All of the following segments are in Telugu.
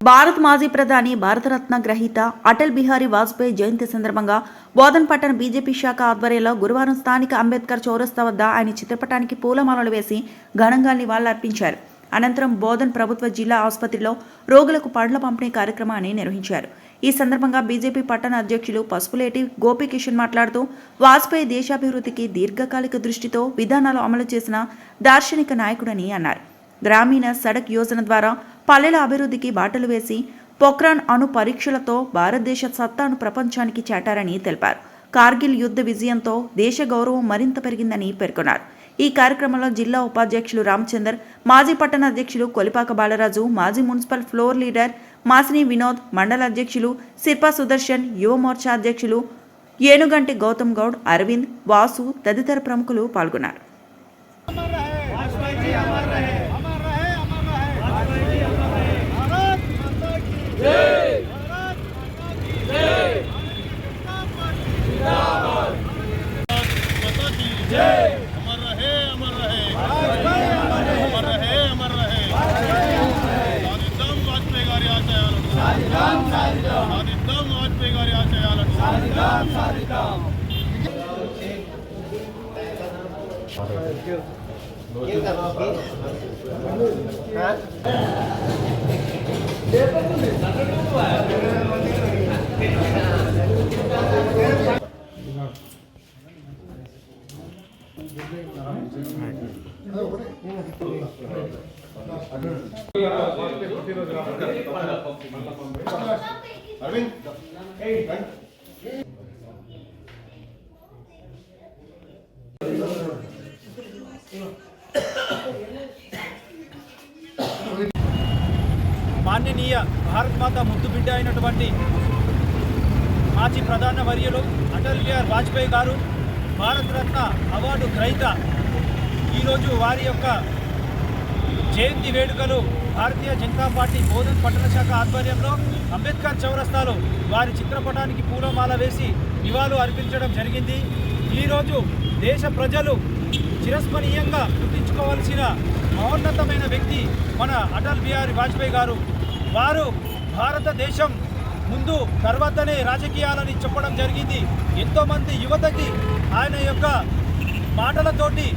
భారత్ మాజీ ప్రధాని భారతరత్న గ్రహీత అటల్ బిహారీ వాజ్పేయి జయంతి సందర్భంగా బోధన్ పట్టణ బీజేపీ శాఖ ఆధ్వర్యంలో గురువారం స్థానిక అంబేద్కర్ చౌరస్తా వద్ద ఆయన చిత్రపటానికి పూలమాలలు వేసి ఘనంగా నివాళులర్పించారు. అనంతరం బోధన్ ప్రభుత్వ జిల్లా ఆసుపత్రిలో రోగులకు పండ్ల పంపిణీ కార్యక్రమాన్ని నిర్వహించారు. ఈ సందర్భంగా బీజేపీ పట్టణ అధ్యక్షులు పసుపులేటి గోపీకిషన్ మాట్లాడుతూ వాజ్పేయి దేశాభివృద్ధికి దీర్ఘకాలిక దృష్టితో విధానాలు అమలు చేసిన దార్శనిక నాయకుడని అన్నారు. గ్రామీణ సడక్ యోజన ద్వారా పల్లెల అభివృద్ధికి బాటలు వేసి పొఖ్రాన్ అణు పరీక్షలతో భారతదేశ సత్తాను ప్రపంచానికి చాటారని తెలిపారు. కార్గిల్ యుద్ధ విజయంతో దేశ గౌరవం మరింత పెరిగిందని పేర్కొన్నారు. ఈ కార్యక్రమంలో జిల్లా ఉపాధ్యక్షులు రామచందర్, మాజీ పట్టణ అధ్యక్షులు కొలిపాక బాలరాజు, మాజీ మున్సిపల్ ఫ్లోర్ లీడర్ మాసిని వినోద్, మండల అధ్యక్షులు శిల్పా సుదర్శన్, యువ మోర్చా అధ్యక్షులు ఏనుగంటి గౌతమ్ గౌడ్, అరవింద్, వాసు తదితర ప్రముఖులు పాల్గొన్నారు. మాన్యనీయ భారత్ మాత ముద్దు బిడ్డ అయినటువంటి మాజీ ప్రధాన వర్యులు అటల్ బిహారీ వాజ్పేయి గారు భారతరత్న అవార్డు గ్రహీత. ఈరోజు వారి యొక్క జయంతి వేడుకలు భారతీయ జనతా పార్టీ బోధన్ పట్టణ శాఖ ఆధ్వర్యంలో అంబేద్కర్ చౌరస్తాలో వారి చిత్రపటానికి పూలమాల వేసి నివాళులు అర్పించడం జరిగింది. ఈరోజు దేశ ప్రజలు చిరస్మరణీయంగా గుర్తించుకోవాల్సిన మహోన్నతమైన వ్యక్తి మన అటల్ బిహారీ వాజ్పేయి గారు. వారు భారతదేశం ముందు తర్వాతనే రాజకీయాలని చెప్పడం జరిగింది. ఎంతోమంది యువతకి ఆయన యొక్క మాటలతోటి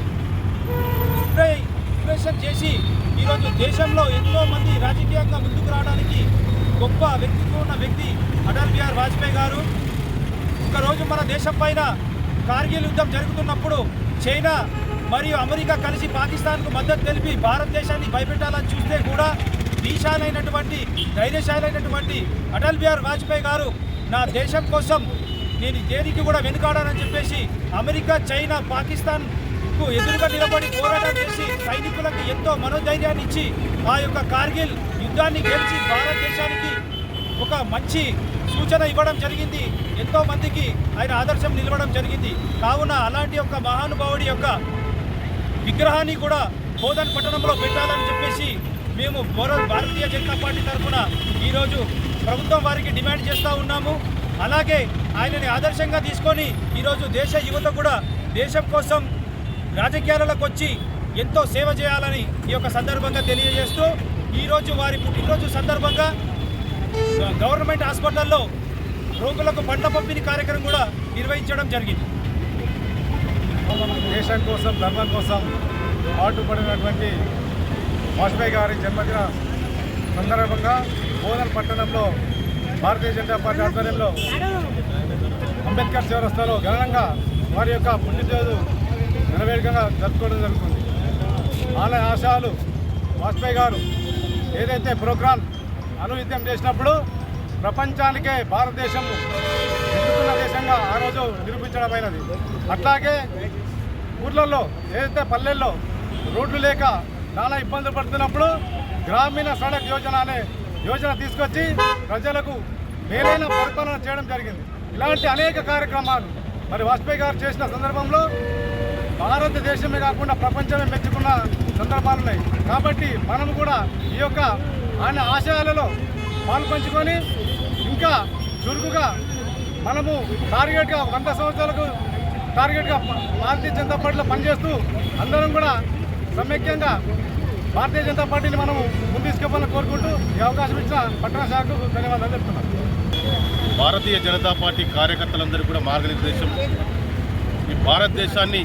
ఇన్స్పిరేషన్ చేసి ఈరోజు దేశంలో ఎంతోమంది రాజకీయంగా ముందుకు రావడానికి గొప్ప వ్యక్తిత్వం ఉన్న వ్యక్తి అటల్ బిహారీ వాజ్పేయి గారు. ఒకరోజు మన దేశం పైన కార్గిల్ యుద్ధం జరుగుతున్నప్పుడు చైనా మరియు అమెరికా కలిసి పాకిస్తాన్కు మద్దతు తెలిపి భారతదేశాన్ని భయపెట్టాలని చూస్తే కూడా ధైర్యశాలైనటువంటి అటల్ బిహారీ వాజ్పేయి గారు నా దేశం కోసం నేను దేనికి కూడా వెనుకాడనని చెప్పేసి అమెరికా, చైనా, పాకిస్తాన్కు ఎదురుగా నిలబడి పోరాటం చేసి సైనికులకు ఎంతో మనోధైర్యాన్ని ఇచ్చి ఆ యొక్క కార్గిల్ యుద్ధాన్ని గెలిచి భారతదేశానికి ఒక మంచి సూచన ఇవ్వడం జరిగింది. ఎంతో మందికి ఆయన ఆదర్శం నిలవడం జరిగింది. కావున అలాంటి ఒక మహానుభావుడి యొక్క విగ్రహాన్ని కూడా బోధన్ పట్టణంలో పెట్టాలని చెప్పేసి మేము భారతీయ జనతా పార్టీ తరఫున ఈరోజు ప్రభుత్వం వారికి డిమాండ్ చేస్తూ ఉన్నాము. అలాగే ఆయనని ఆదర్శంగా తీసుకొని ఈరోజు దేశ యువత కూడా దేశం కోసం రాజకీయాలకు వచ్చి ఎంతో సేవ చేయాలని ఈ యొక్క సందర్భంగా తెలియజేస్తూ ఈరోజు వారి పుట్టినరోజు సందర్భంగా గవర్నమెంట్ హాస్పిటల్లో రోగులకు పండ్ల పంపిణీ కార్యక్రమం కూడా నిర్వహించడం జరిగింది. దేశం కోసం, ధర్మం కోసం పాటుపడినటువంటి వాజ్పేయి గారి జన్మదిన సందర్భంగా బోధన్ పట్టణంలో భారతీయ జనతా పార్టీ ఆధ్వర్యంలో అంబేద్కర్ చౌరస్తాలో ఘనంగా వారి యొక్క పుట్టినరోజు నెరవేరుగా జరుపుకోవడం జరుగుతుంది. ఆలయ ఆశయాలు వాజ్పేయి గారు ఏదైతే ప్రోగ్రాం అనునిత్యం చేసినప్పుడు ప్రపంచానికే భారతదేశం ఎదుగుతున్న దేశంగా ఆ రోజు నిరూపించడమైనది. అట్లాగే ఊర్లలో ఏదైతే పల్లెల్లో రోడ్లు లేక చాలా ఇబ్బందులు పడుతున్నప్పుడు గ్రామీణ సడక్ యోజన అనే యోజన తీసుకొచ్చి ప్రజలకు మేలైన పరిపాలన చేయడం జరిగింది. ఇలాంటి అనేక కార్యక్రమాలు మరి వాజ్పేయి గారు చేసిన సందర్భంలో భారతదేశమే కాకుండా ప్రపంచమే మెచ్చుకున్న సందర్భాలు ఉన్నాయి. కాబట్టి మనము కూడా ఈ యొక్క ఆయన ఆశయాలలో పాల్పంచుకొని ఇంకా చురుకుగా మనము టార్గెట్గా 100 సంవత్సరాలకు టార్గెట్గా భారతీయ జనతా పార్టీలో పనిచేస్తూ అందరం కూడా సమైక్యంగా భారతీయ జనతా పార్టీని మనం ముందు తీసుకెళ్లాలని కోరుకుంటూ ఈ అవకాశం ఇచ్చిన పట్టణ శాఖకు ధన్యవాదాలు చెప్తున్నాను. భారతీయ జనతా పార్టీ కార్యకర్తలందరూ కూడా మార్గనిర్దేశం ఈ భారతదేశాన్ని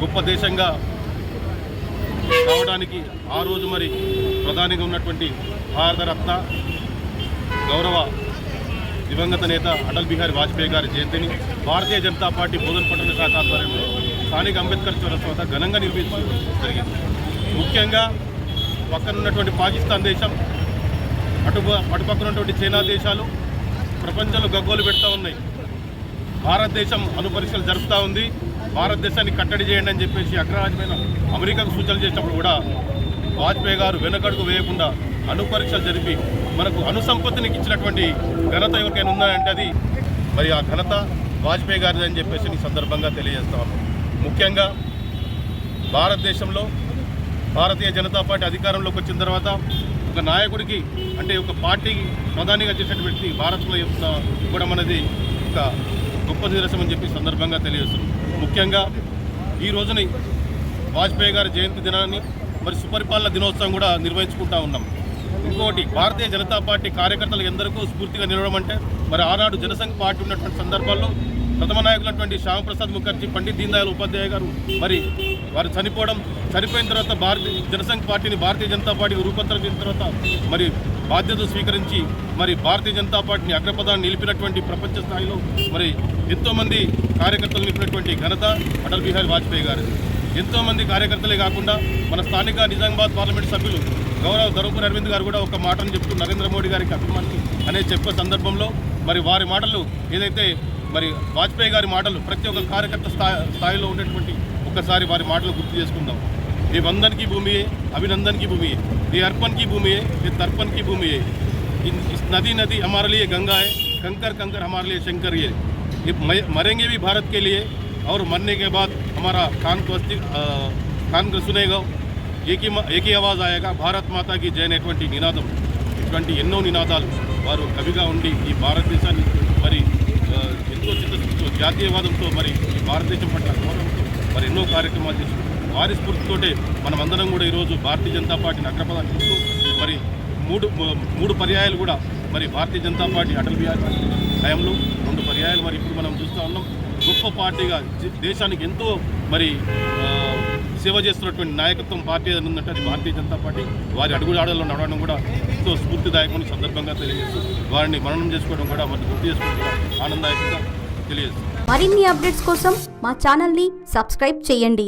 గొప్ప దేశంగా కావడానికి ఆ రోజు మరి ప్రధానిగా ఉన్నటువంటి భారతరత్న గౌరవ దివంగత నేత అటల్ బిహారీ వాజ్పేయి గారి జయంతిని భారతీయ జనతా పార్టీ బోధన్ పట్టణ శాఖ ఆధ్వర్యంలో స్థానిక అంబేద్కర్ చౌరస్తా వద్ద ఘనంగా నిర్వహించడం జరిగింది. ముఖ్యంగా పక్కనున్నటువంటి పాకిస్తాన్ దేశం అటుపక్కన ఉన్నటువంటి చైనా దేశాలు ప్రపంచంలో గగ్గోలు పెడతా ఉన్నాయి. భారతదేశం అణుపరీక్షలు జరుపుతూ ఉంది. భారతదేశాన్ని కట్టడి చేయండి అని చెప్పేసి అగ్రరాజ్యమైన అమెరికాకు సూచనలు చేసినప్పుడు కూడా వాజ్పేయి గారు వెనకడుగు వేయకుండా అణుపరీక్షలు జరిపి మనకు అణుసంపత్తికి ఇచ్చినటువంటి ఘనత ఎవరికైనా ఉందంటే అది మరి ఆ ఘనత వాజ్పేయి గారిది అని చెప్పేసి ఈ సందర్భంగా తెలియజేస్తాం. ముఖ్యంగా భారతదేశంలో భారతీయ జనతా పార్టీ అధికారంలోకి వచ్చిన తర్వాత ఒక నాయకుడికి అంటే ఒక పార్టీకి ప్రధానిగా చేసినటువంటి వ్యక్తి భారత్లో కూడా మనది ఒక గొప్ప నిదర్శనం అని చెప్పి సందర్భంగా తెలియజేస్తున్నాం. ముఖ్యంగా ఈ రోజుని వాజ్పేయి గారి జయంతి దినాన్ని మరి సుపరిపాలన దినోత్సవం కూడా నిర్వహించుకుంటా ఉన్నాం. ఇంకోటి భారతీయ జనతా పార్టీ కార్యకర్తలు ఎందరికో స్ఫూర్తిగా నిలవడం అంటే మరి ఆనాడు జనసంఘ్ పార్టీ ఉన్నటువంటి సందర్భాల్లో ప్రథమ నాయకులైనటువంటి శ్యామప్రసాద్ ముఖర్జీ, పండిత్ దీన్ దయాళ్ ఉపాధ్యాయ గారు మరి వారు చనిపోయిన తర్వాత జనసంఘ్ పార్టీని భారతీయ జనతా పార్టీకి రూపాంతరం తర్వాత మరి బాధ్యత స్వీకరించి మరి భారతీయ జనతా పార్టీని అగ్రపదాన్ని నిలిపినటువంటి ప్రపంచ స్థాయిలో మరి ఎంతోమంది కార్యకర్తలు నిలిపినటువంటి ఘనత అటల్ బిహారీ వాజ్పేయి గారు. ఎంతోమంది కార్యకర్తలే కాకుండా మన స్థానిక నిజామాబాద్ పార్లమెంట్ సభ్యులు గౌరవ ధర్మపురి అరవింద్ గారు కూడా ఒక మాటను చెప్తూ నరేంద్ర మోడీ గారికి అభిమాని అనేది చెప్పే సందర్భంలో మరి వారి మాటలు ఏదైతే మరి వాజ్పేయి గారి మాటలు ప్రతి ఒక్క కార్యకర్త స్థాయిలో ఉండేటువంటి ఒక్కసారి వారి మాటలు గుర్తు చేసుకుందాం. ये वंदन की भूमि है, अभिनंदन की भूमि है, ये अर्पण की भूमि है, ये तर्पण की भूमि है. इस नदी हमारे लिए गंगा है, कंकर कंकर हमारे लिए शंकर है. ये मरेंगे भी भारत के लिए और मरने के बाद हमारा कान को सुनेगा एक ही आवाज़ आएगा, भारत माता की जय అనేటువంటి నినాదం. ఇటువంటి ఎన్నో నినాదాలు వారు కవిగా ఉండి ఈ భారతదేశాన్ని మరి ఎంతో చిత్తశుద్ధితో జాతీయవాదంతో మరి ఈ భారతదేశం పట్ల గౌరవంతో మరి ఎన్నో కార్యక్రమాలు చేసి వారి స్ఫూర్తితోటే మనమందరం కూడా ఈరోజు భారతీయ జనతా పార్టీని అగ్రపదాన్ని చూస్తూ మరి మూడు పర్యాయాలు కూడా మరి భారతీయ జనతా పార్టీ అటల్ బిహారీ హయాంలో 2 పర్యాయాలు మరి ఇప్పుడు మనం చూస్తూ ఉన్నాం. గొప్ప పార్టీగా దేశానికి ఎంతో మరి సేవ చేస్తున్నటువంటి నాయకత్వం పార్టీ ఉందంటే అది భారతీయ జనతా పార్టీ. వారి అడుగుజాడల్లో నడవడం కూడా ఎంతో స్ఫూర్తిదాయకమని సందర్భంగా తెలియజేస్తూ వారిని మననం చేసుకోవడం కూడా మరి గుర్తు చేసుకోవడం కూడా ఆనందదాయకంగా తెలియజేస్తుంది. మరిన్ని అప్డేట్స్ కోసం మా ఛానల్ని సబ్స్క్రైబ్ చేయండి.